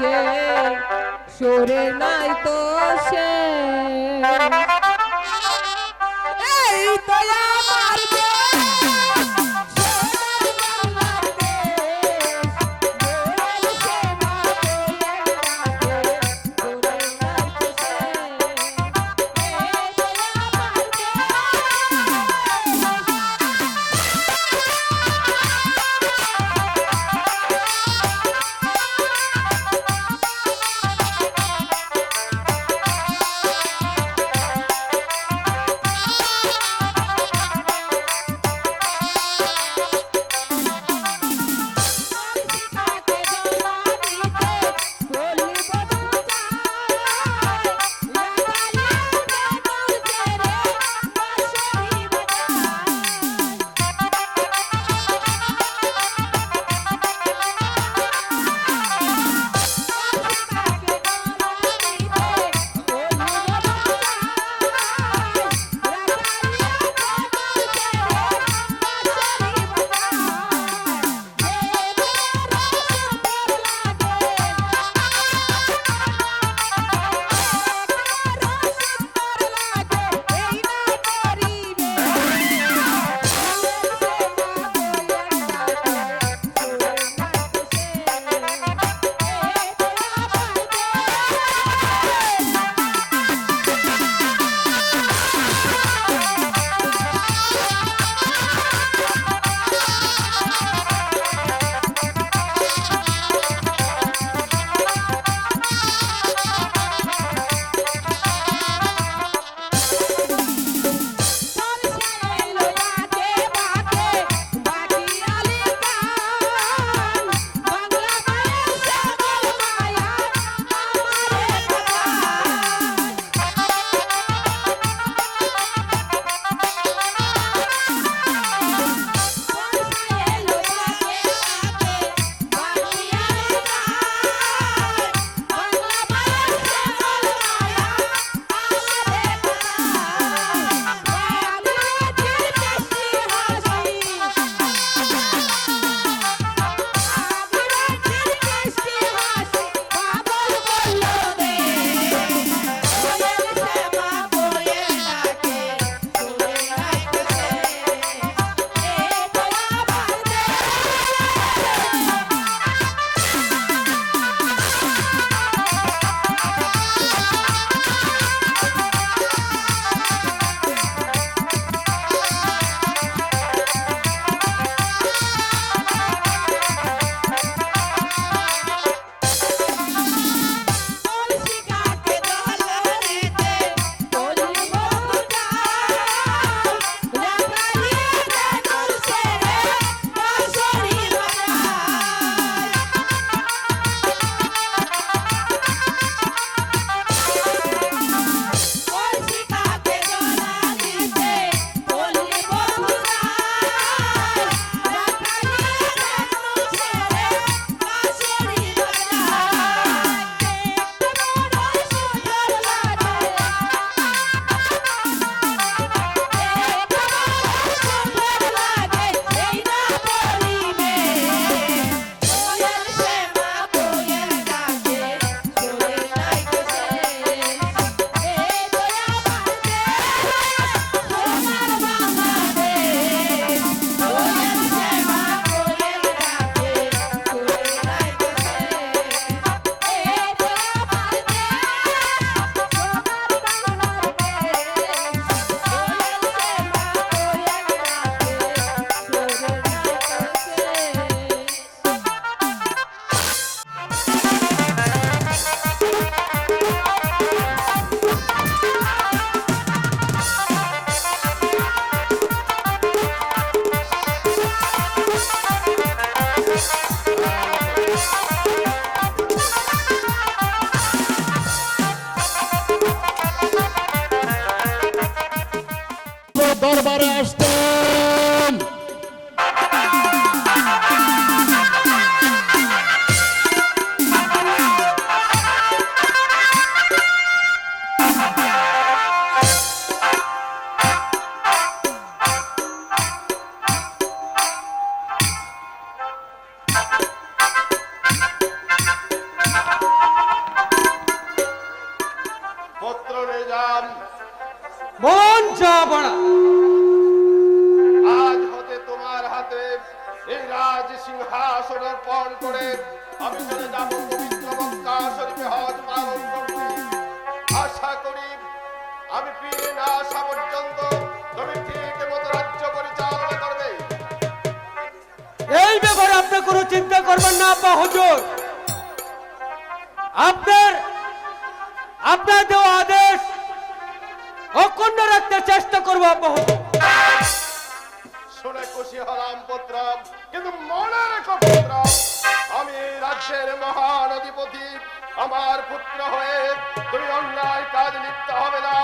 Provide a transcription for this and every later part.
কে সুরে নাই তো সে এই তো আমার বলুন জাহাপনা। আজ হতে তোমার হাতে এই রাজ সিংহাসন অর্পণ করে আমি চলে যাব পবিত্র মক্কা শরীফে হজ পালন করতে। আশা করি আমি ফিরে না আসা পর্যন্ত তুমি ঠিক মতো রাজ্য পরিচালনা করবে। এই ব্যাপারে আপনি কোনো চিন্তা করবেন না আব্বা হুজুর। আপনার দেওয়া আদেশ অক্ষুণ্ণ রাখতে চেষ্টা করবো আব্বা হুজুর। শুনে খুশি হলাম পুত্র, কিন্তু মনে রেখো পুত্র, আমি এই রাজ্যের মহান অধিপতি। আমার পুত্র হয়ে তুমি অন্যায় কাজ লিপ্ত হবে না,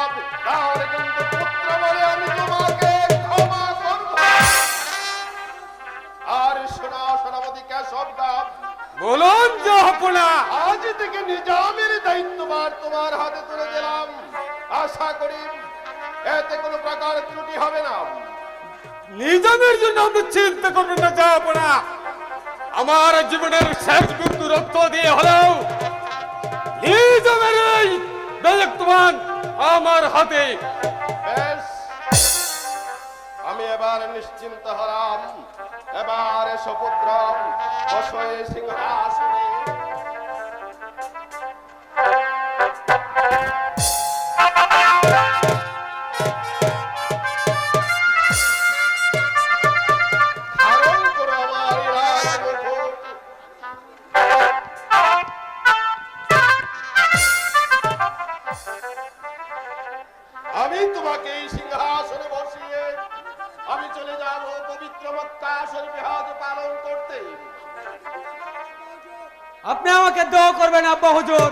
তাহলে কিন্তু পুত্র বলে আমি তোমাকে ক্ষমা করব। আর শোনা সেনাপতি কেশব গাব, বলুন জাহাপনা। আজ থেকে নিজামের দায়িত্বভার তোমার হাতে তুলে দিলাম। আশা করি এতে কোনো প্রকার ত্রুটি হবে না। নিজামের জন্য আপনি চিন্তা করবেন না জাহাপনা। আমার জীবনের শেষ বিন্দু রক্ত দিয়ে হলেও নিজামের এই দায়িত্ববান আমার হাতে। বেশ, আমি এবার নিশ্চিন্ত হলাম। এবার এসো পুত্র, বসো এই সিংহাসনে। ধারণ করো আমার এই রাজমুকুট। আমি তোমাকে এই সিংহাসনে বসিয়ে আমি চলে যাব পবিত্র মক্কা শরীফে হজ পালন করতে। আপনি আমাকে দোয়া করবেন আব্বা হুজুর,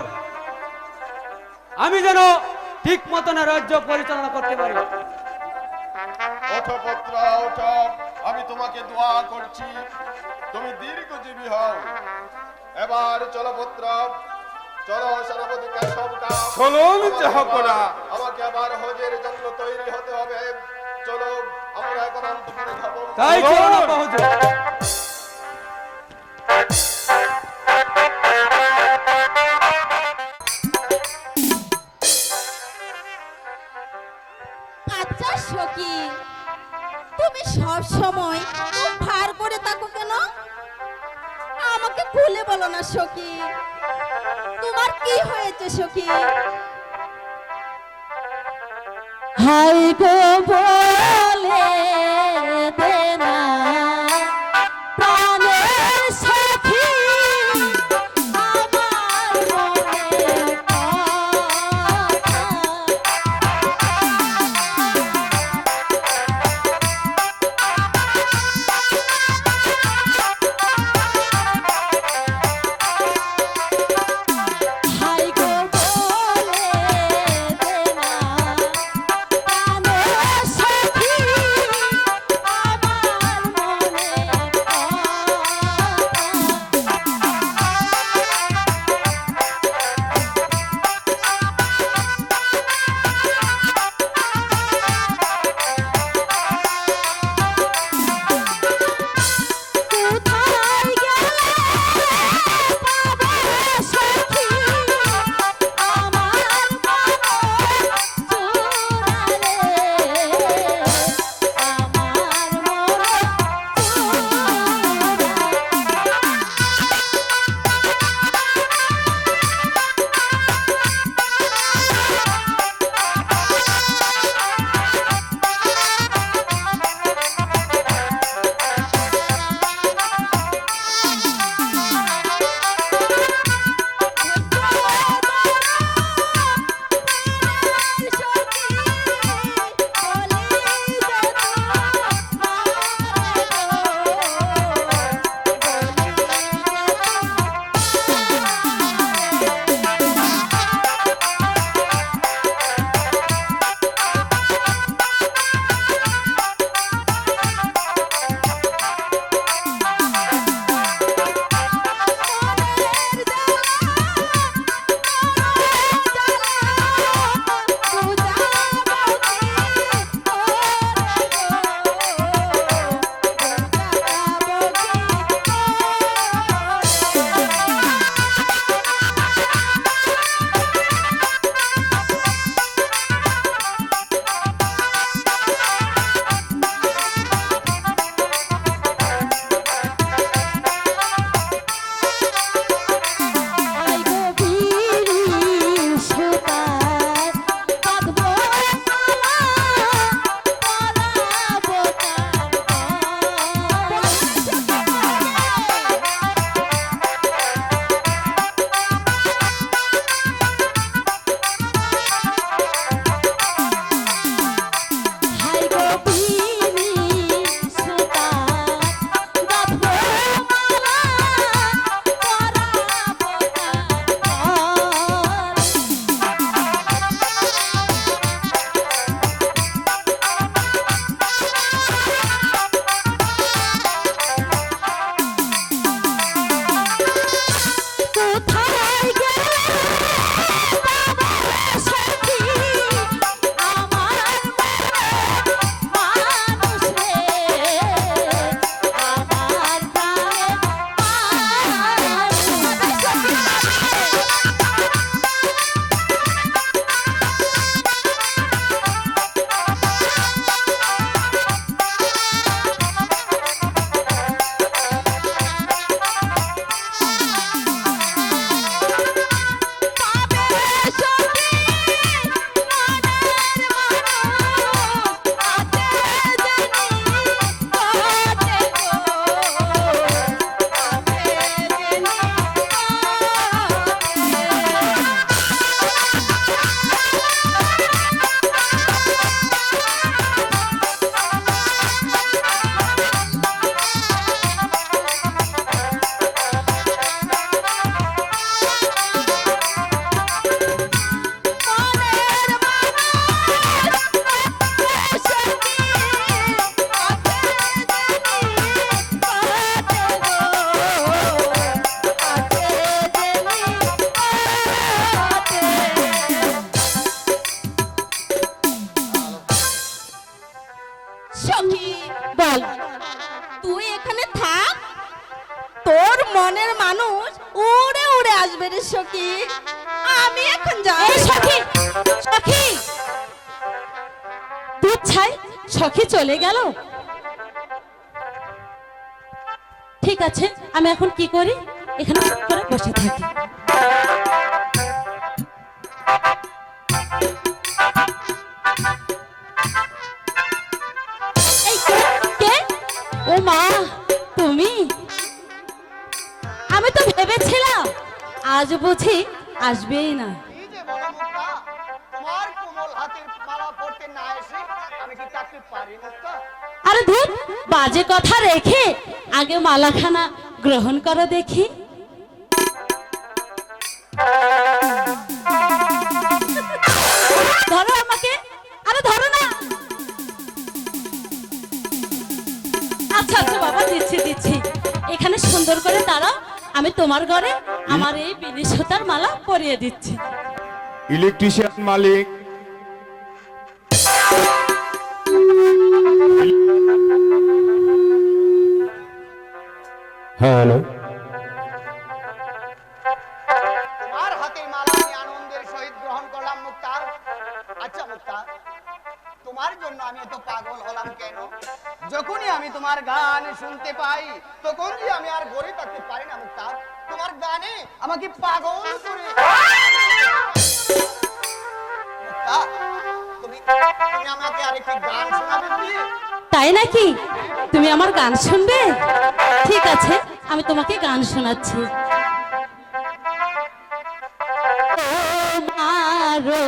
আমি যেন ঠিক মতন রাজ্য পরিচালনা করতে পারি। ওঠো পুত্র, ওঠো, আমি তোমাকে দোয়া করছি তুমি দীর্ঘজীবী হও। এবার চলো পুত্র, চলো সেনাপতি কেশব গাব। চলুন জাহাপনা। আমাকে আবার হজের জন্য তৈরি হতে হবে। চলো আমরা এখন অন্তপুরে যাব। তাই চলুন আব্বা হুজুর। আচ্ছা সখী, তুমি সব সময় মুখ ভার করে থাকো কেন? আমাকে খুলে বলো না সখী, তোমার কি হয়েছে সখী? হাই গো বলে দে না প্রাণের সখী আমার মনের কথা। হাই গো বলে দে না প্রাণের সখী চল। তুই এখানে থাক, তোর মনের মানুষ উড়ে উড়ে আসবে রে সখী। আমি এখন যাই। এই সখী, সখী, তুই ছাই, সখী চলে গেল। ঠিক আছে, আমি এখন কি করি, এখানে চুপ করে বসে থাকি। এই কে? কে? ও মা, তুমি? আমি তো ভেবেছিলাম আজ বুঝি আসবেই না। এই যে বনমুক্তা, তোমার কোমল হাতের মালা পড়তে না এসে আমি কি থাকতে পারি মুক্তা? আরে ধুর, বাজে কথা রেখে আগে মালাখানা গ্রহণ করো দেখি। ধরো আমাকে, আরে ধরো না। আচ্ছা আচ্ছা বাবা, দিচ্ছি দিচ্ছি। এখানে সুন্দর করে দাঁড়াও, আমি তোমার ঘরে আমার এই বিলি সুতার মালা পরিয়ে দিচ্ছি। ইলেকট্রিশিয়ান মালিক, হ্যাঁ হ্যালো, তোমার হাতের মালা আমি আনন্দের সহিত গ্রহণ করলাম মুক্তা। আচ্ছা মুক্তা, তোমার জন্য আমি এত পাগল হলাম কেন? যখনই আমি তোমার গান শুনতে পাই তখন যে আমি আর ঘরে থাকতে পারি না মুক্তা। তোমার গানে আমাকে পাগল করে। মুক্তা, তুমি তুমি আমাকে আরেকটি গান শোনাবে প্লিজ? তাই নাকি? তুমি আমার গান শুনবে? ঠিক আছে, আমি তোমাকে গান শোনাচ্ছি। ও মারো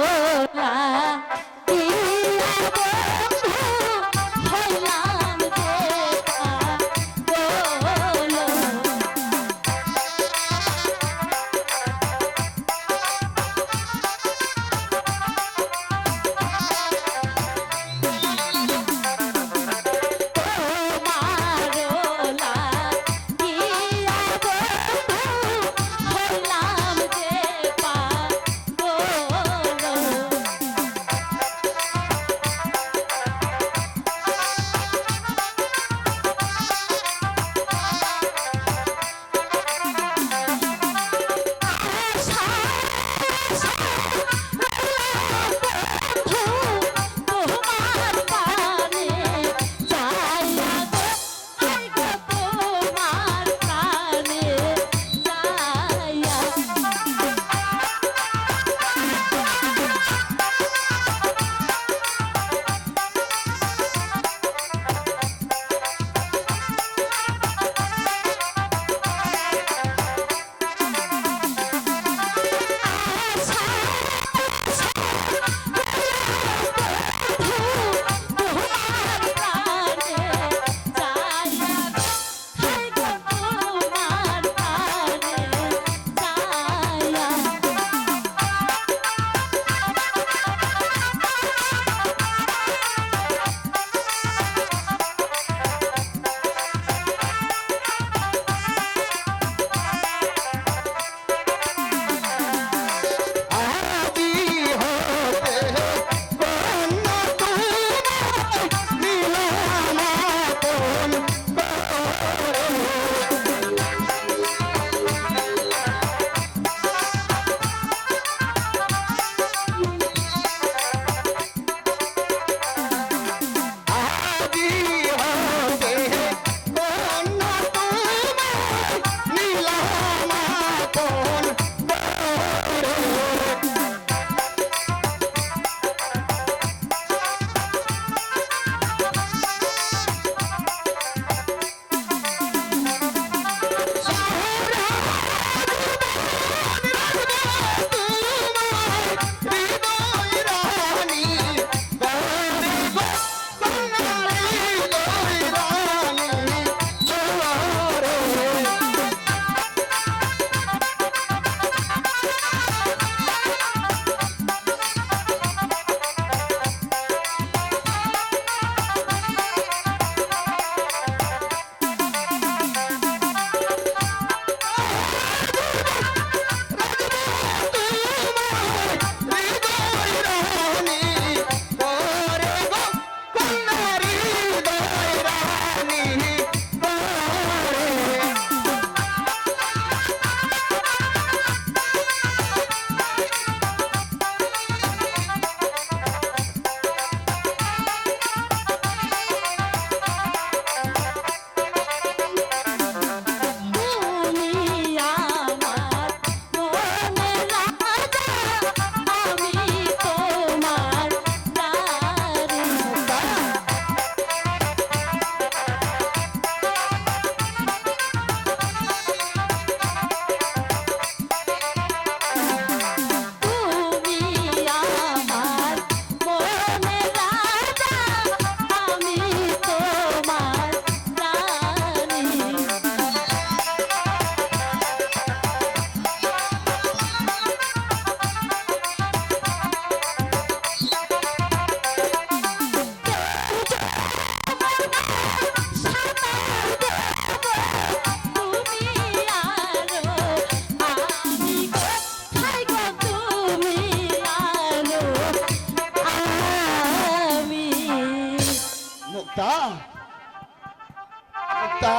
মুক্তা,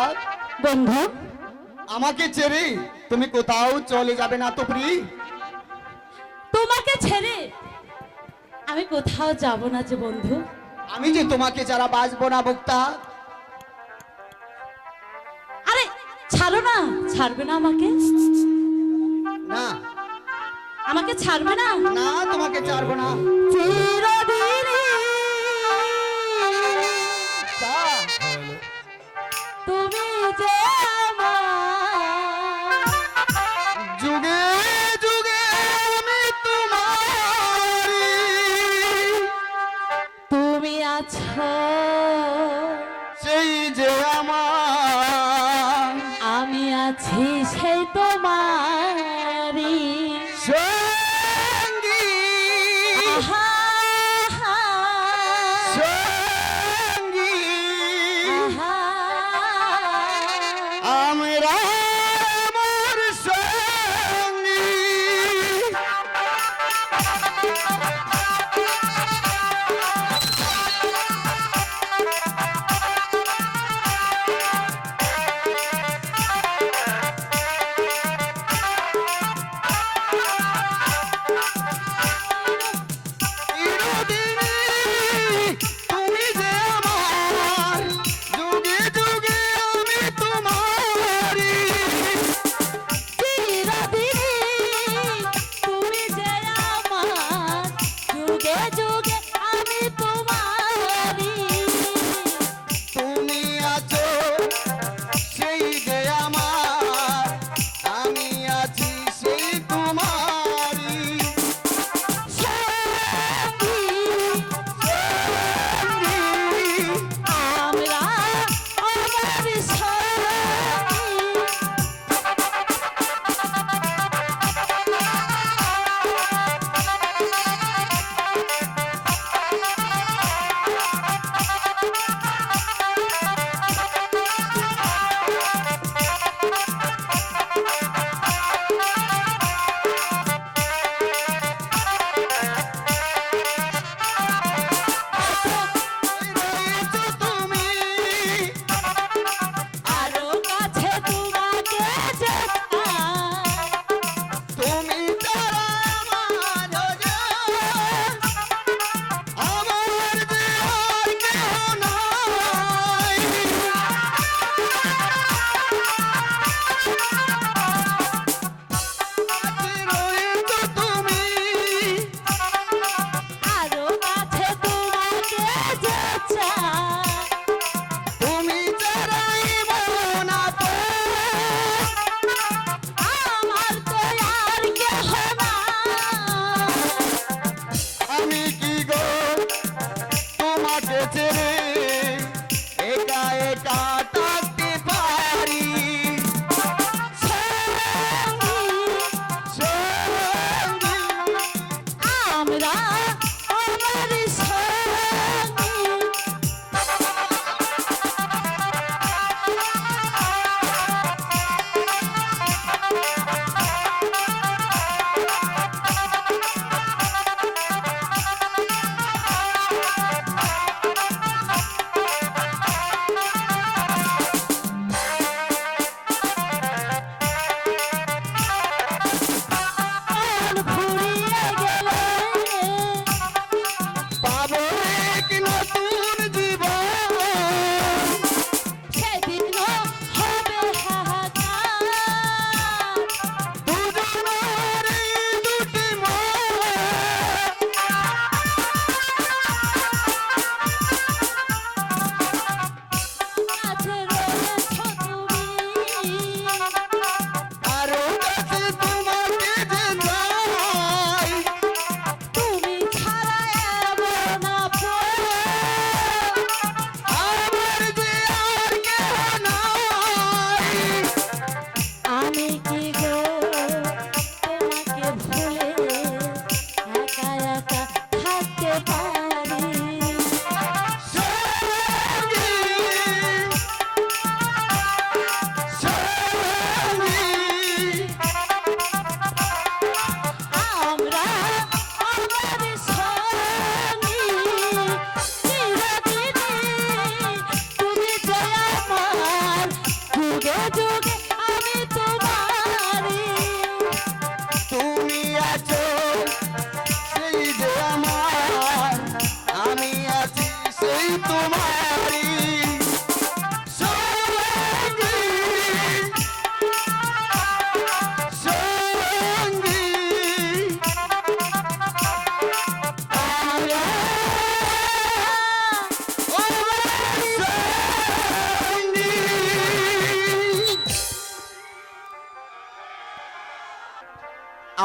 বন্ধু, আমাকে ছেড়ে তুমি কোথাও চলে যাবে না তো প্রি? তোমাকে ছেড়ে আমি কোথাও যাব না যে বন্ধু। আমি যে তোমাকে ছাড়া বাঁচবো না মুক্তা। আরে ছাড়ো না, ছাড়বে না আমাকে, না আমাকে ছাড়বে না। না, তোমাকে ছাড়বো না। চিরদিনই তা, তুমি যে আমার, যুগে যুগে আমি তোমারি, তুমি আছো সেই যে আমার আমি আছি সেই তোমারি। সঙ্গী, আহা, সঙ্গী, আহা, আমরা আমার সঙ্গী। তুমি যে আমার, যুগে যুগে আমি তোমারি। চিরদিনই তুমি যে আমার, যুগে যুগে আমি তোমারি। তুমি আছো সেই যে আমার, আমি আছি সেই তোমারি। সঙ্গী, আমরা আমার সঙ্গী।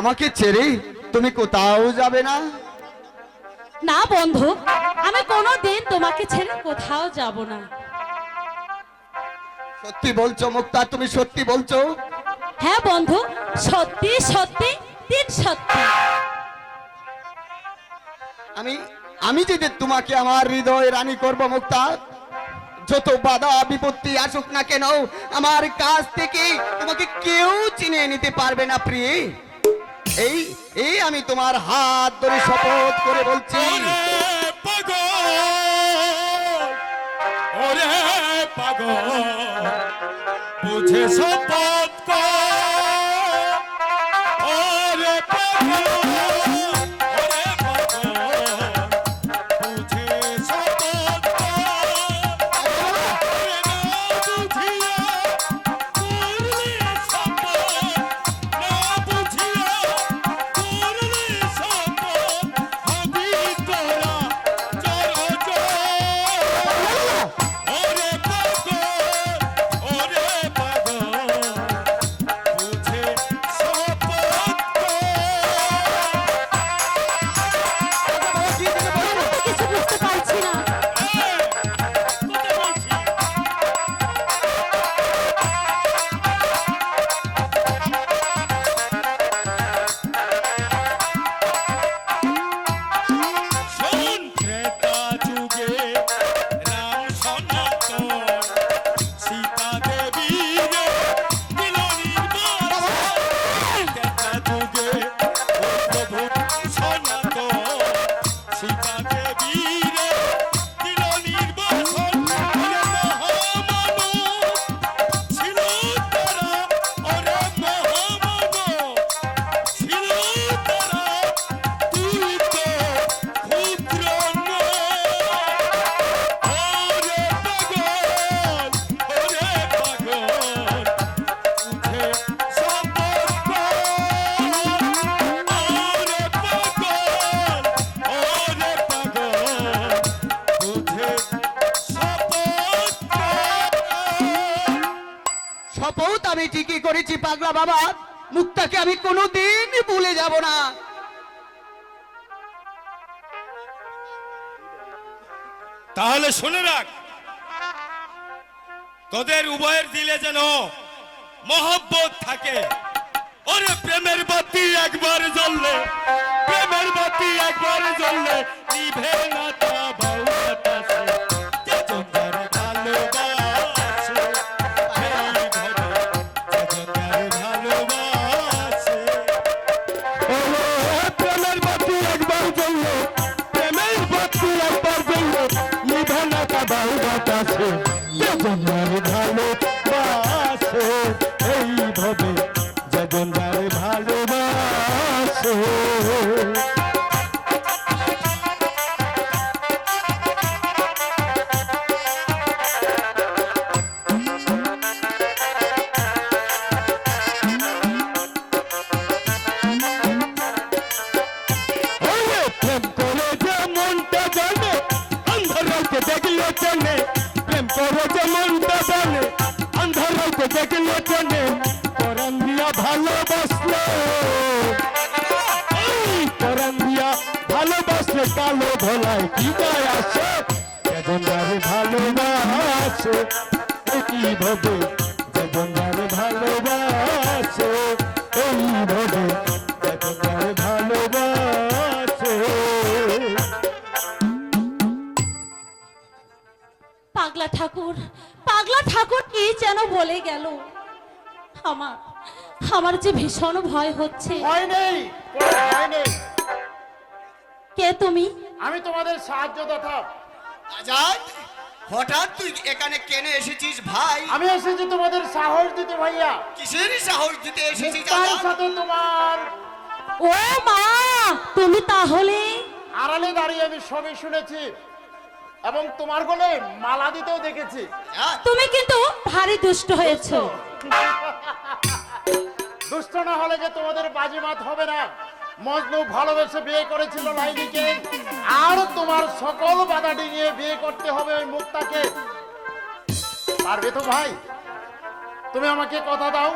আমাকে ছেড়ে তুমি কোথাও যাবে না? না বন্ধু, আমি কোনোদিন তোমাকে ছেড়ে কোথাও যাব না। সত্যি বলছো মুক্তা, তুমি সত্যি বলছো? হ্যাঁ বন্ধু, সত্যি সত্যি তিন সত্যি। আমি যদি তোমাকে আমার হৃদয় রানী করব মুক্তা, যত বাধা বিপত্তি আসুক না কেন আমার কাছ থেকে তোমাকে কেউ চিনে নিতে পারবে না প্রিয়ে। এই এই আমি তোমার হাত ধরে শপথ করে বলছি। ওরে পাগল বুঝে শপথ কর, ওরে পাগল, ওরে পাগল বুঝে শপথ কর, ওরে না বুঝিয়া করলে শপথ, না বুঝিয়া করলে শপথ, হবি তোরা জড় ওরে পাগল, ওরে পাগল বুঝে শপথ কিছু বুঝতে পারছি না। শোন ত্রেতা যুগে রাম সনাতন সীতা দেবী রে দিল নির্বাসন, ত্রেতা যুগে ও প্রভু সনাতন সীতা দেবী রে দিল নির্বাসন, ওরে মহামানব ছিল তারা, ওরে মহামানব ছিল তারা, তুই তো ক্ষুদ্র ওরে পাগল, ওরে পাগল বুঝে শপথ কর, ওরে পাগল, ওরে পাগল বুঝে শপথ কর। শপথ আমি ঠিকই করেছি পাগলা বাবা, মুক্তাকে আমি কোনোদিন ভুলে যাব না। তাহলে শুনে রাখ, তোদের উভয়ের দিলে যেন মহব্বত থাকে। ওরে প্রেমের বাতি একবার জ্বললে, প্রেমের বাতি একবার জ্বললে নিভে না তা বাতাসে, যে তোমার ভালোবাসে এই ঘরে, যে তোমার ভালোবাসে। ওরে প্রেমের বাতি একবার জ্বললে, প্রেমের বাতি একবার জ্বললে নিভে না তা বাতাসে, যে তোমার ভালোবাসে এইভাবে, যে তোমার ভালোবাসে। ওরে প্রেম করে যে মনটা জানে, অন্ধর রাতে দেখলে চেনে, প্রেম করে যে মনটা জানে, অন্ধর রাতে দেখলে চেনে, পরাণ দিয়া ভালোবাসলে, পরাণ দিয়া ভালোবাসলে কালো ধোলায় কি গায়ে আসে, যেজনদারে ভালোবাসে এইভাবে, যেজনদারে ভালোবাসে এইভাবে, যেজনদারে ভালোবাসে। পাগলা ঠাকুর, পাগলা ঠাকুর কি যেন বলে গেল। আমার আমার যে ভীষণ ভয় হচ্ছে। ভয় নেই, কোনো ভয় নেই। কে তুমি? আমি তোমাদের সাহায্যদাতা। আজাদ, হঠাৎ তুই এখানে কেন এসেছিস ভাই? আমি এসেছি তোমাদের সাহস দিতে ভাইয়া। কিসের সাহস দিতে এসেছিস মুক্তার আজাদ? সাথে তোমার ও মা, তুমি তাহলে? আড়ালে দাঁড়িয়ে আমি সবই শুনেছি এবং তোমার গলে মালা দিতেও দেখেছি। আজাদ, তুমি কিন্তু ভারী দুষ্ট হয়েছো। দুষ্ট না হলে যে তোমাদের বাজিমাত হবে না। মজনু ভালোবেসে বিয়ে করেছিল লাইলিকে, আর তোমার সকল বাধা ডিঙিয়ে বিয়ে করতে হবে ওই মুক্তাকে। পারবে তো ভাই? তুমি আমাকে কথা দাও।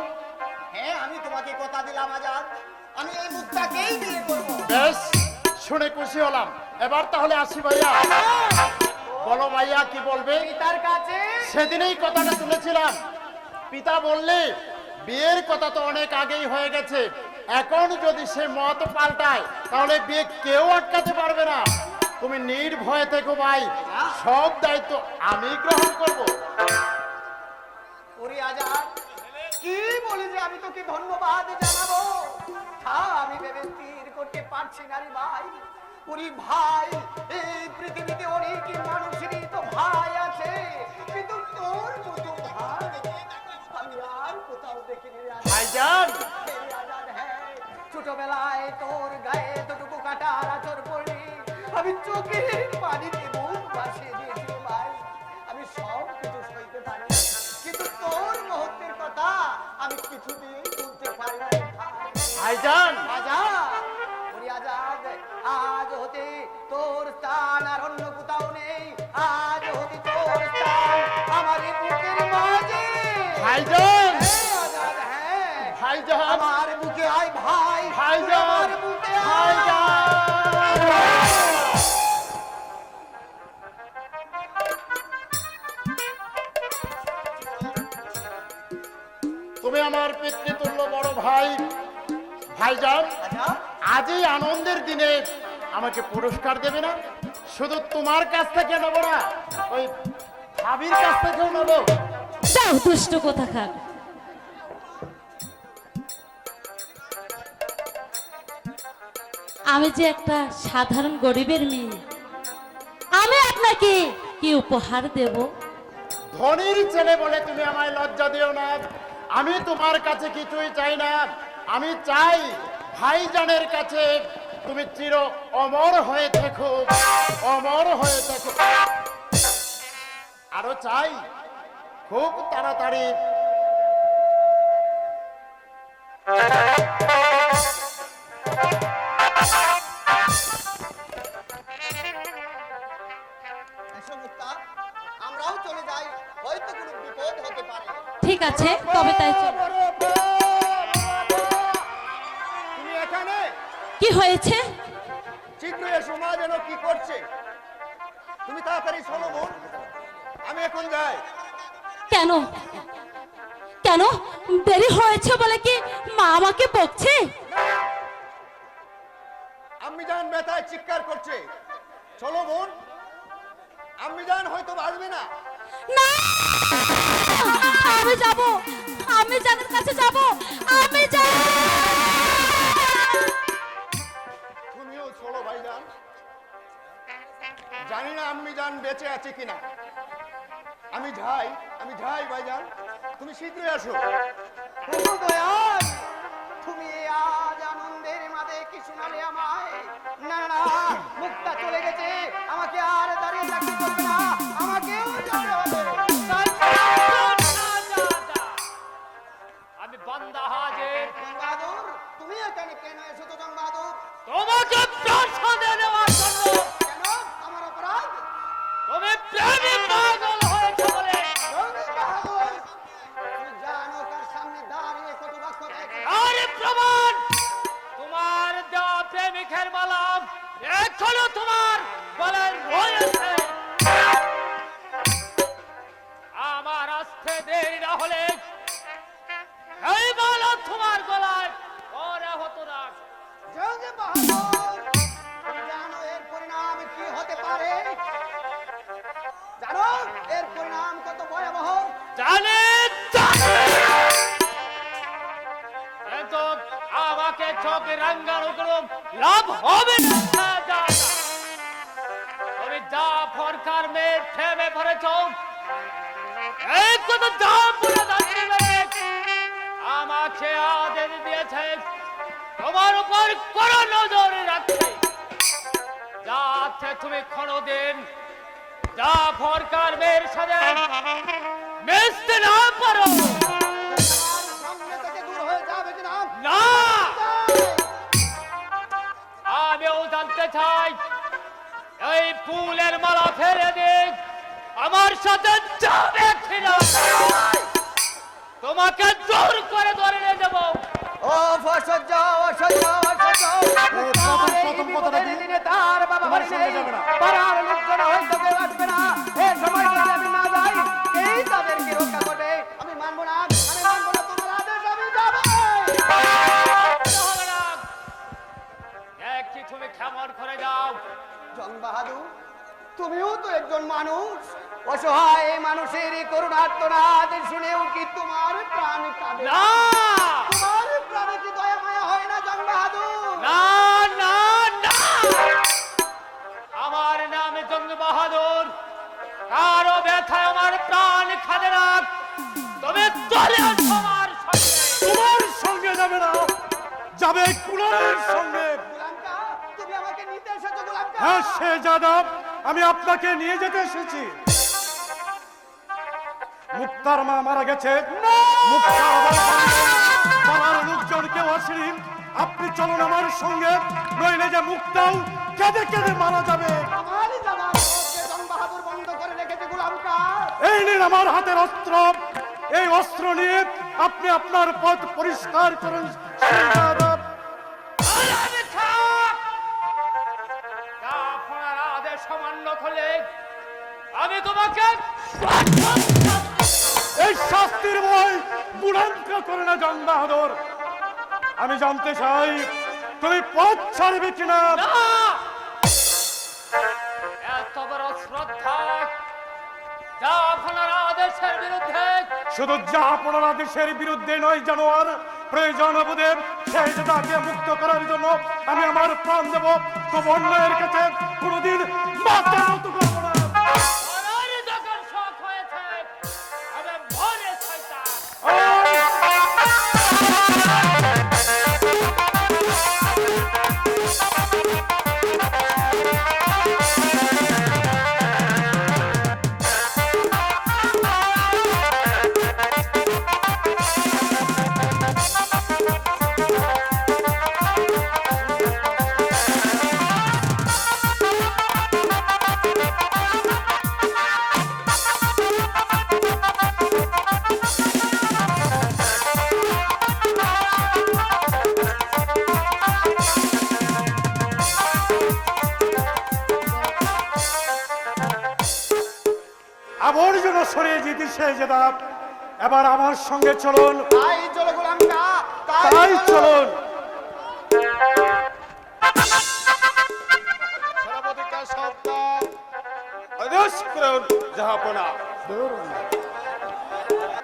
হ্যাঁ আমি তোমাকে কথা দিলাম আজাদ, আমি এই মুক্তাকেই বিয়ে করব। বেশ, শুনে খুশি হলাম। এবার তাহলে আসি ভাইয়া। বলো ভাইয়া, কি বলবে? পিতার কাছে সেদিনই কথাটা তুলেছিলাম। পিতা বললে বিয়ের কথা তো অনেক আগেই হয়ে গেছে, এখন যদি সে মত পাল্টায় তাহলে বিয়ে কেউ আটকাতে পারবে না। তুমি নির্ভয়ে থেকো ভাই, সব দায়িত্ব আমি গ্রহণ করব। ওরে আজাদ, কি বলি যে আমি তোকে ধন্যবাদ জানাবো, আমি ভেবে স্থির করতে পারছি না রে ভাই। ওরে ভাই, এই পৃথিবীতে অনেক মানুষেরই তো ভাই আছে, কিন্তু তোর মতো ভাই আমি আর কোথাও দেখিনি রে আজাদ। ভাইজান, হে আজাদ, হ্যাঁ, ছোটবেলায় তোর গায়ে এতটুকু কাটার আচর পড়লি, আমি চোখের পানিতে মুখ ভাসিয়ে দিয়েছি ভাই। আমি সব কিছু সইতে পারি, কিন্তু তোর মুহূর্তের কথা আমি কিছুতেই বলতে পারি না রে ভাই। ভাইজান, আজাদ, ওরে আজাদ, আজ হতে তোর স্থান আর অন্য কোথাও নেই। আজ হতে তোর স্থান আমার এই বুকের মাঝে। ভাইজান, হ্যাঁ আজাদ, হ্যাঁ, ভাইজান, আমার বুকে আয় ভাই, ভাইজান, আমার বুকে আয়। ভাইজান। তুমি আমার পিতৃতুল্য বড় ভাই। ভাইজান, আচ্ছা, আজই আনন্দের দিনে আমাকে পুরস্কার দেবে না? শুধু তোমার কাছ থেকে নেবো না, ওই ভাবির কাছ থেকেও নেবো। যাও দুষ্ট কোথাকার। আমি যে একটা সাধারণ গরিবের মেয়ে, আমি আপনাকে কি উপহার দেব? ধনীর ছেলে বলে তুমি আমায় লজ্জা দিও না। আমি তোমার কাছে কিছুই চাই না। আমি চাই ভাইজানের কাছে তুমি চির অমর হয়ে থেকো, অমর হয়ে থেকো। আরো চাই খুব তাড়াতাড়ি এসো মুক্তা, আমরাও চলে যাই, হয়তো কোনো বিপদ হতে পারে। ঠিক আছে, তবে তাই চলো। তুমি এখানে? কি হয়েছে? শীঘ্রই এসো, মা যেন কি করছে। তুমি তাড়াতাড়ি শোনো বোন, আমি এখন যাই। কেন কেন দেরি হয়েছে বলে কি মা আমাকে বকছে? আম্মি জান ব্যথায় চিৎকার করছে। চলো বোন, আম্মি জান হয়তো বাঁচবে না। না, আমি যাব, আমি জানের কাছে যাব, আমি যাব। তুমিও চলো ভাইজান। জানি না আম্মি জান বেঁচে আছে কিনা। আমি যাই ভাইজান, তুমি শীঘ্রই আসো। তুমি আজ আনন্দের মাঝে কি শোনালে আমায়? না না, মুক্তা চলে গেছে, আমাকে আর দাঁড়িয়ে থাকতে হবে না, আমাকেও যেতে হবে। আমি বান্দা হাজির। জংবাহাদুর, তুমি এখানে কেন এসেছো জংবাহাদুর? তোমাকে প্রসাদে নেওয়ার জন্য। কেন? আমার অপরাধ? তুমি প্রেমে পাগল হয়েছে বলে। জংবাহাদুর, তুমি জানো কার সামনে দাঁড়িয়ে কত বাক্য গাইছো? আরে প্রমাণ, তোমার দেওয়া প্রেমিকের মালা এখনো তোমার গলায় রয়েছে। আমার আসতে দেরি না হলে এই মালা তোমার গলায় পরে হতো না। জংবাহাদুর, তুমি জানো এর পরিণাম কি হতে পারে? জানো এর পরিণাম কত ভয়াবহ? জানি জানি। কিন্তু আমাকে চোখে রাঙ্গানো কোনো লাভ হবে না। তুমি যা ফরকার মেয়ে থেমে পড়েছ, এই কত দাম পুরো আমাকে আদেশ দিয়েছে তোমার উপর কোনো নজর রাখতে, যাতে তুমি কোনোদিন যা ফরকার মেয়ের সাথে মিশতে না পারো। সামনে থেকে দূর হয়ে যাবে জনাব। না, আমিও জানতে চাই এই ফুলের মালা ফেলে দিক আমার সাথে যাবে কিনা। তোমাকে জোর করে ধরে নিয়ে যাবো। ও অসহ্য অসহ্য অসহ্য প্রথম কথাটা কি? দিনে তার বাবা তোমার বাড়ি সঙ্গে নেই, যাবে না। পাড়ার লোকজন হয়তো কেউ আসবে না, এই সময় যদি আমি না যাই এই তাদেরকে রক্ষা করবে। আমি মানবো না, আমি মানবো না তোমার আদেশ, আমি যাবো। একটি তুমি ক্ষমা করে দাও। জং বাহাদুর, তুমিও তো একজন মানুষ, অসহায় এই মানুষের এই করুণার্তনাদ শুনেও কি তোমার প্রাণ কাঁদে? না তোমার প্রাণে কি দয়া মায়া হয় না জং বাহাদুর? না না না, আমার নাম জঙ্গ বাহাদুর, কারো ব্যথায় আমার প্রাণ খাদে না। তবে চলে আসো আমার সঙ্গে। তোমার সঙ্গে যাবে না, যাবে কুলালের সঙ্গে। গোলামকা, তুমি আমাকে নিতে এসেছো গোলামকা? হ্যাঁ সে যাদব, আমি আপনাকে নিয়ে যেতে এসেছি। মুক্তার মা মারা গেছে, মুক্তার পাড়ার লোকজন কেউ আসেনি। আপনি চলুন আমার সঙ্গে, নইলে যে মুক্তাও কেঁদে কেঁদে মারা যাবে। আমারই যাওয়ার পথকে জং বাহাদুর বন্ধ করে রেখেছে গোলামকা। এই নিন আমার হাতের অস্ত্র, এই অস্ত্র নিয়ে আপনি আপনার পথ পরিষ্কার করুন সেই যাদব। আর আমি থাক। তা আপনার আদেশ অমান্য করলে আমি তোমাকে এই শাস্তির বই বুড়ান্ত করে না জং বাহাদুর। আমি জানতে চাই তুমি পথ ছাড়বে কিনা। না! এত বড় শ্রদ্ধা যা আপনার আদেশের বিরুদ্ধে। শুধু যা আপনার আদেশের বিরুদ্ধে নয় জানোয়ার, প্রয়োজন বোধে সেই তাকে মুক্ত করার জন্য আমি আমার প্রাণ দেব। তবু অন্যায়ের কাছে কোনোদিন মাথা নত করব না। আমার যখন শখ হয়েছে আমি মনে শয়তান। আবর্জনা সরিয়ে যেতে সে যাদব, এবার আমার সঙ্গে চলুন। তাই চলো গোলামকা, তাই চলুন। সেনাপতিকে শব্দ আদেশ করুন জাহাপনা।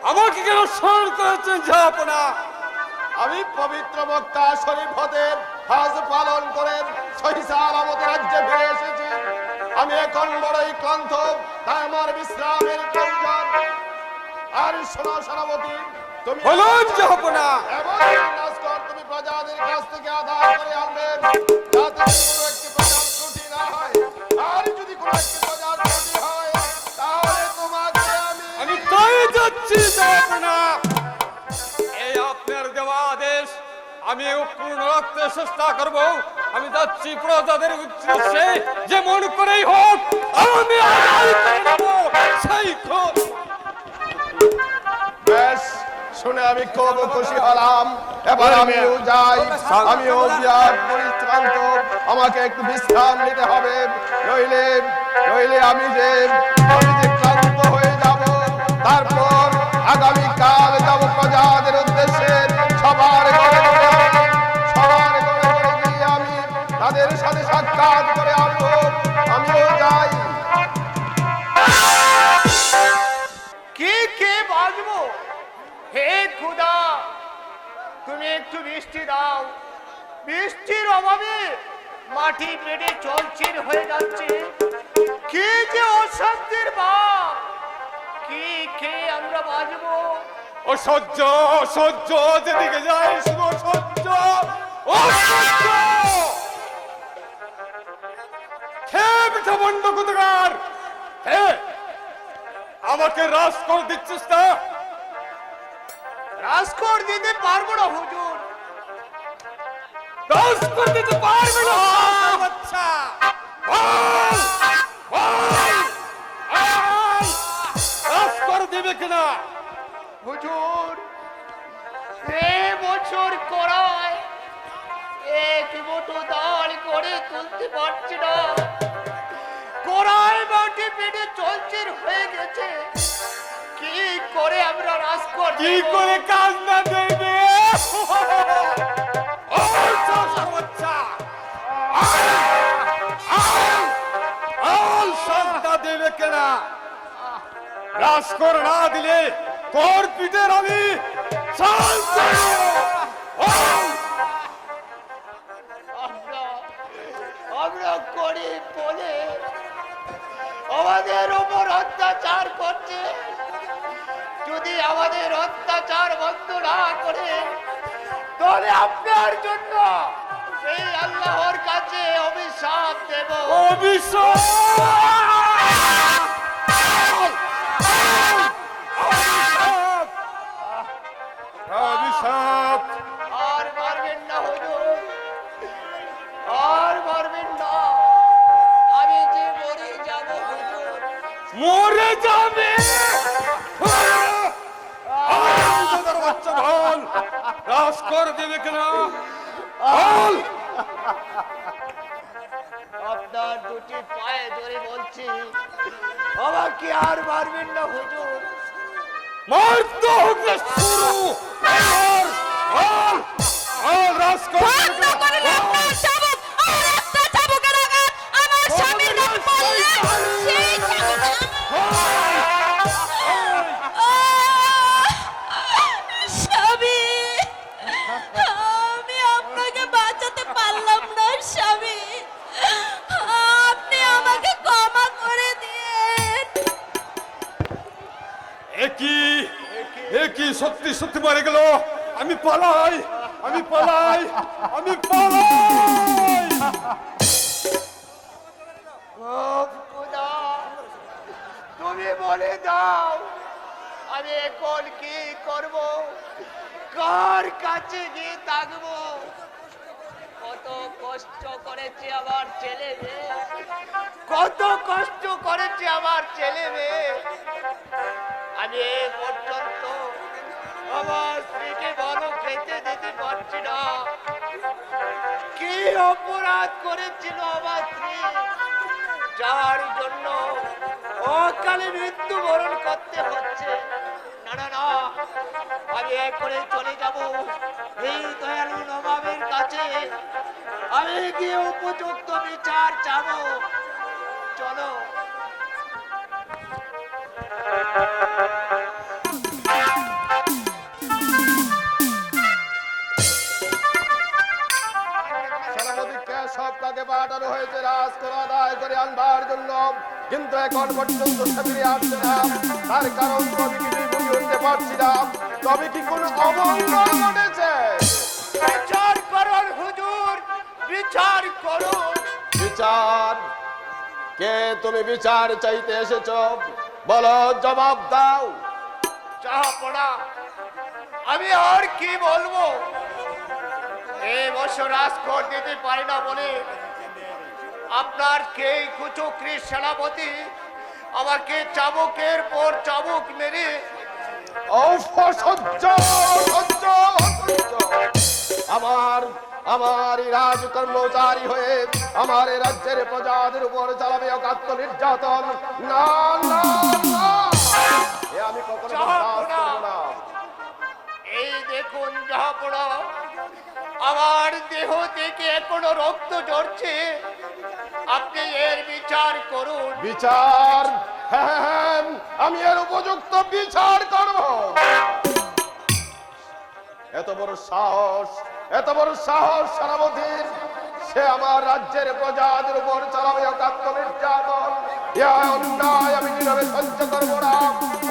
আমাকে কেন স্মরণ করেছেন জাহাপনা? আমি পবিত্র মক্কা শরীফ হতে হজ পালন করে সহিহ সালামতে রাজ্যে ফিরে এসেছি। আমি এখন বড়ই ক্লান্ত, তাই আমার বিশ্রামের প্রয়োজন। আর শোনো সেনাপতি, তুমি বলুন জাহাপনা, এমন রাজকর তুমি প্রজাদের কাছ থেকে আদায় করে আনবেন যাতে কোনো একটি প্রজার ত্রুটি না হয়। আর যদি কোনো একটি প্রজার ত্রুটি হয় তাহলে তোমাকে আমি তাই যাচ্ছি জাহাপনা। এই আপনার দেওয়া আদেশ আমি পূর্ণ রাখতে চেষ্টা করব। আমি যাচ্ছি প্রজাদের উদ্দেশ্যে, যেমন করেই হোক আমি আদায় করে নেব সেই খোঁজ। বেশ, শুনে আমি খুব খুশি হলাম। এবার আমিও যাই, আমিও বিরাট পরিশ্রান্ত, আমাকে একটু বিশ্রাম নিতে হবে, নইলে নইলে আমি যে ক্লান্ত হয়ে যাব। তারপর আগামীকাল যাব প্রজাদের উদ্দেশ্যে, সবার ঘরে ঘরে গিয়ে আমি তাদের সাথে সাক্ষাৎ করে আসবো। আমিও যাই। কে বাজবো? হে খুদা, তুমি একটু বৃষ্টি দাও। বৃষ্টির অভাবে মাটি পেটে চলচির হয়ে যাচ্ছে। কি যে অশান্তির বাপ, কি খেয়ে আমরা বাজবো? অসহ্য অসহ্য, যেদিকে যাই শুধু অসহ্য অসহ্য। খেয়ে পিঠা বন্ধ কোথাকার, আমাকে রাস করে দিচ্ছিস না? রাজকোট দিতে পারবো না হুজুর। রাস করে দিতে পারবে না? আচ্ছা রাস করে দেবে কিনা? হুজুর, এ বছর বছর করায় এক মুঠো দাঁড় করে তুলতে পারছি না, কড়াই মাটি পেটে চলচির হয়ে গেছে। কি করে আমরা রাজকোট কি করে কাজ না দেবে? দেবে কেনা রাজকর না দিলে তোর পিঠের আমি আমরা করি বলে আমাদের উপর অত্যাচার করছে। যদি আমাদের অত্যাচার বন্ধ না করে তাহলে আপনার জন্য সেই আল্লাহর কাছে অভিশাপ দেব। অভিশাপ আর মারবেন না হুজুর, আর মারবেন না। আমি যে মরে যাব হুজুর। মরে যাবে বাচ্চা বল রাজকর দেবে কেনা বল। আপনার দুটি পায়ে ধরে বলছি আমাকে আর মারবেন না হুজুর। মারতে হবে শুরু রাজকর বন্ধ করলে আপনার চাবুক আর একটা চাবুকের আঘাত আমার স্বামীর গায়ে পড়লে সেই চাবুক স্বামী, আমি আপনাকে বাঁচাতে পারলাম না স্বামী, আপনি আমাকে ক্ষমা করে দিন। একই সত্যি সত্যি মারে গেল। আমি পালাই, আমি পালাই, আমি পালাই। ও খোদা, তুমি বলে দাও আমি এখন কি করব, কার কাছে গিয়ে থাকবো? কত কষ্ট করেছে আমার ছেলে মেয়ে, কত কষ্ট করেছে আমার ছেলে মেয়ে। আমি এ পর্যন্ত আমার স্ত্রীকে ভালো খেতে দিতে পারছি না। কি অপরাধ করেছিল আমার স্ত্রী, যার জন্য অকালে মৃত্যুবরণ করতে হচ্ছে? না না না, আমি এখনই চলে যাব এই দয়ালু নবাবের কাছে। আমি গিয়ে উপযুক্ত বিচার চাবো। চলো। সেনাপতিকে সব তাকে পাঠানো হয়েছে রাজকোষ আদায় করে আনবার জন্য, কিন্তু এখন পর্যন্ত সে ফিরে আসছে না। তার কারণ তবে কি বুঝে উঠতে পারছি না। তবে কি কোনো অমঙ্গল ঘটেছে? বিচার করুন হুজুর, বিচার করুন। বিচার? কে তুমি বিচার চাইতে এসেছো? বলো, জবাব দাও। জাহাপনা, আমি আর কি বলবো? এই বছর রাজকোট দিতে পারি না বলে আপনার কে কুচক্রী সেনাপতি আমাকে চাবুকের পর চাবুক মেরে অসহ্য, অসহ্য, অসহ্য। আমার এই রাজ কর্মচারী হয়ে আমার এই রাজ্যের প্রজাদের উপর চালাবে অকাত্য নির্যাতন। না না না, এ আমি কখনো বরদাস্ত করব না। এই দেখুন জাহাপনা, আমার দেহ থেকে এখনো রক্ত ঝরছে। আপনি এর বিচার করুন। বিচার? হ্যাঁ হ্যাঁ, আমি এর উপযুক্ত বিচার করব। এত বড় সাহস, এত বড় সাহস সেনাপতির! সে আমার রাজ্যের প্রজাদের উপর চালাবে অকাত্য নির্যাতন। এ অন্যায় আমি নীরবে সহ্য করব না।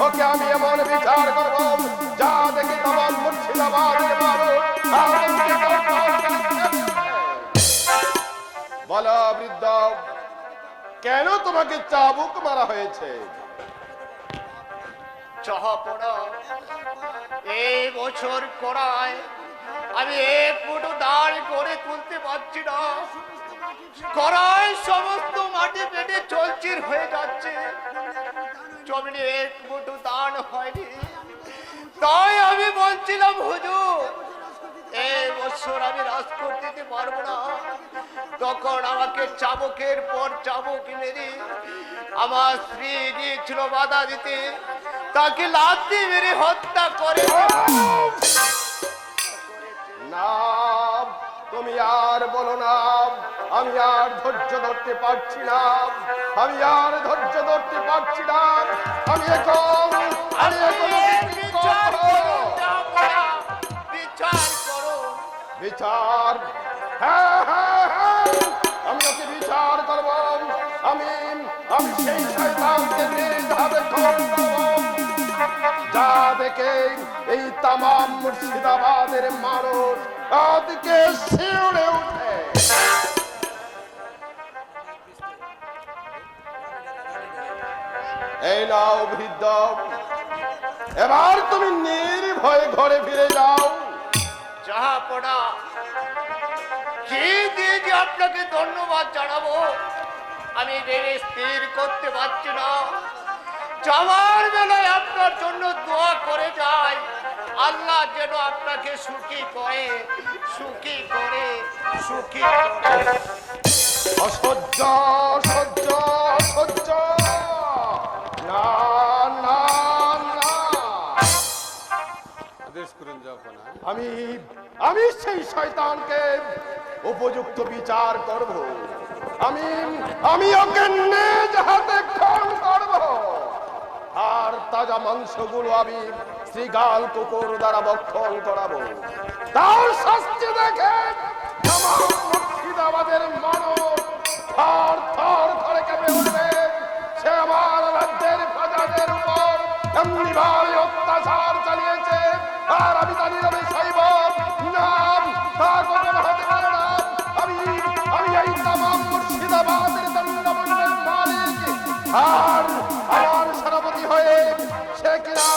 ওকে আমি এমন বিচার করব যা দেখি তখন মুর্শিদাবাদের মানুষ আনন্দে বলো বৃদ্ধ, কেন তোমাকে চাবুক মারা হয়েছে? জাহাপনা, এই বছর করায় আমি এক মুঠো দাঁড় করে তুলতে পারছি না। করায় সমস্ত মাটি পেটে চলচির হয়ে যাচ্ছে। জমিনে এক মুঠো দান হয়নি। তাই আমি বলছিলাম হুজুর, বছর আমি রাজকোট দিতে পারবো না, তখন আমাকে চাবুকের পর চাবুক মেরে আমার স্ত্রী দিয়েছিল বাধা দিতে, তাকে লাথি মেরে হত্যা করে। না, তুমি আর বলো না, আমি আর ধৈর্য ধরতে পারছি না, আমি আর ধৈর্য ধরতে পারছি না। আমি এখন বিচার করুন, বিচার করুন। বিচার, হ্যাঁ হ্যাঁ হ্যাঁ, আমি ওকে বিচার করব। আমি সেই শয়তানকে নিজ হাতে খুন করব, যা দেখে এই তামাম মুর্শিদাবাদের মানুষ আজকে শিউরে উঠে। এই নাও বৃদ্ধ, এবার তুমি নির্ভয়ে ঘরে ফিরে যাও। যাহা পড়া কি দিয়ে যে আপনাকে ধন্যবাদ জানাবো আমি ভেবে স্থির করতে পারছি না। যাওয়ার বেলায় আপনার জন্য দোয়া করে যাই, আল্লাহ যেন আপনাকে সুখী করে, সুখী করে, সুখী করে। অসহ্য সহ্য সহ্য, না না না, আদেশ করুন যখন আমি সেই শয়তানকে উপযুক্ত বিচার করব। আমি ওকে নিজ হাতে খুন করব, আর তাজা মাংসগুলো আমি শ্রীগাল কুকুর দ্বারা ভক্ষণ করাবো। তার শাস্তি দেখে আমার মুর্শিদাবাদের মানুষ থর থর করে কেঁপে উঠবে। সে আমার রাজ্যের প্রজাদের উপর এমনি ভাবে অত্যাচার চালিয়েছে, আর আমি তা নীরবে সইব না, তা কখনো হতে পারে না। আমি এই তামাম মুর্শিদাবাদের দণ্ডমণ্ডলের মালিক, আর আমার সেনাপতি হয়ে সে কিনা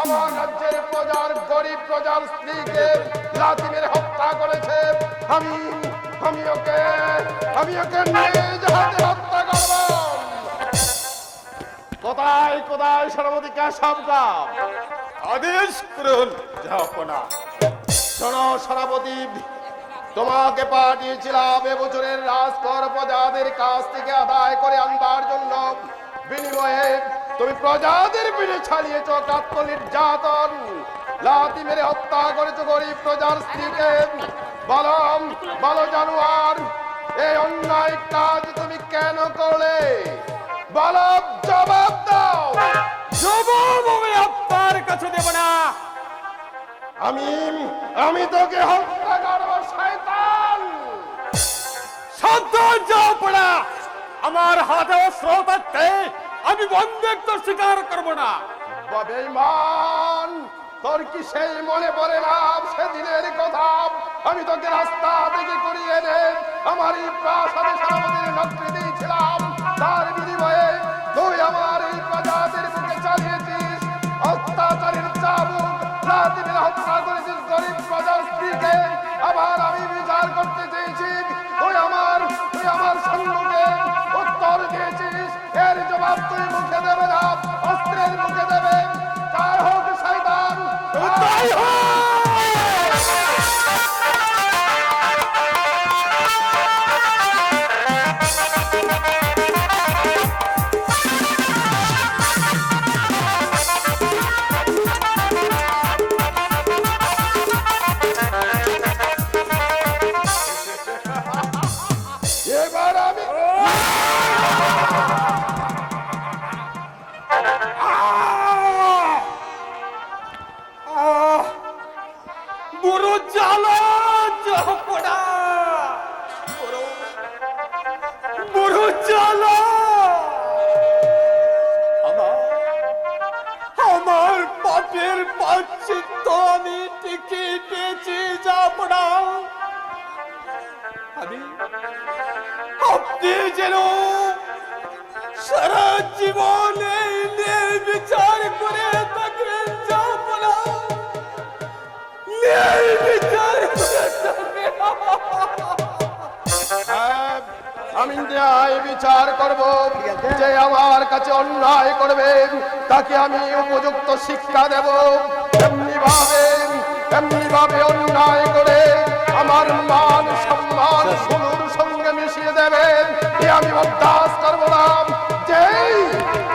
আমার রাজ্যের প্রজার, গরিব প্রজার স্ত্রীকে লাথি মেরে হত্যা করেছে। আমি ওকে নিজ হাতে হত্যা করব। কোথায় কোথায় সেনাপতি কেশবগা? আদেশ করুন যাপনা। শোনো সেনাপতি, তোমাকে পাঠিয়েছিলাম এবছরের রাজকর প্রজাদের কাছ থেকে আদায় করে আনবার জন্য। বিনিময়ে তুমি প্রজাদের পিঠে ছাড়িয়েছ কাত্ত নির্যাতন, লাথি মেরে হত্যা করেছো গরিব প্রজার স্ত্রীকে। বলো জানোয়ার, এই অন্যায় কাজ তুমি কেন করলে? বলো, জবাব দাও। জবাব আমি আপনার কাছে দেব না। আমি তোকে হত্যা করবো শয়তান। সাবধান যাও পড়া, আমার হাতে অস্ত্র থাকতে আমি বন্ধুত্ব স্বীকার করব না। বেঈমান, তোর কি সেই মনে পড়ে না সেদিনের কথা? আমি তোকে রাস্তা থেকে করিয়ে এনে আমার এই প্রাসাদে সেনাপতির নকরি দিয়েছিলাম, তার বিনিময়ে তুই আমার এই প্রজাদের বুকে চালিয়েছিস অত্যাচারের চাবুক, লাথি মেরে হত্যা করেছিস গরিব প্রজার স্ত্রীকে। আবার আমি বিচার করতে চেয়েছি, তুই আমার সম্মুখে উত্তর দিয়েছিস। এর জবাব তুই মুখে দেবে না, অস্ত্রের মুখে দেবে। তাই হোক শয়তান, তাই হোক। এবার আমি বড় জ্বালা পড়া, বড় জ্বালা। আমার পাপের প্রায়শ্চিত্ত আমি টিকে পেয়েছি যা পড়া। আপনি যেন সারা জীবন এই নিয়ে বিচার করে থাকবেন যা পড়া, বিচার করে থাকবেন। আমি ন্যায় বিচার করব। যে আমার কাছে অন্যায় করবে তাকে আমি উপযুক্ত শিক্ষা দেব। এমনি ভাবে এইভাবে অন্যায় করে আমার মান সম্মান সুলুর সঙ্গে মিশিয়ে দেবেন এ আমি বরদাস্ত করব না।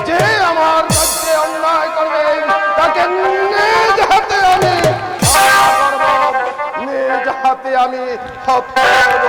যে আমার রাজ্যে অন্যায় করবে তাকে নিজ হাতে আমি হত্যা করব, নিজ হাতে আমি হত্যা করব।